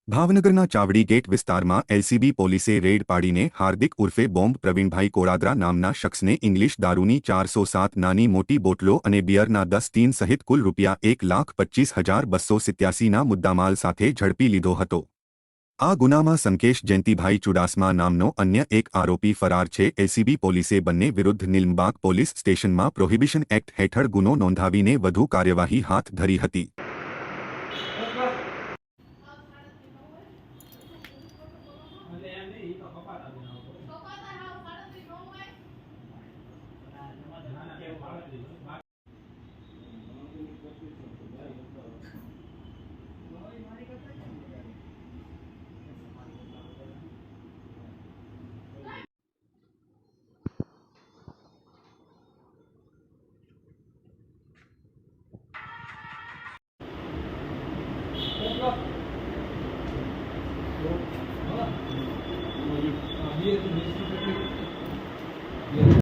ભાવનગરના ચાવડી ગેટ વિસ્તારમાં એલસીબી પોલીસે રેડ પાડીને હાર્દિક ઉર્ફે બોમ્બ પ્રવીણભાઈ કોળાદરા નામના શખ્સને ઇંગ્લિશ દારૂની 407 નાની મોટી બોટલો અને બિયરના 10 ટીન સહિત કુલ ₹1,25,287ના મુદ્દામાલ સાથે ઝડપી લીધો હતો। આ ગુનામાં સંકેશ જયંતિભાઈ ચુડાસમા નામનો અન્ય એક આરોપી ફરાર છે। એલસીબી પોલીસે બંને વિરુદ્ધ નીલમબાગ પોલીસ સ્ટેશનમાં પ્રોહિબિશન એક્ટ હેઠળ ગુનો નોંધાવીને વધુ કાર્યવાહી હાથ ધરી હતી।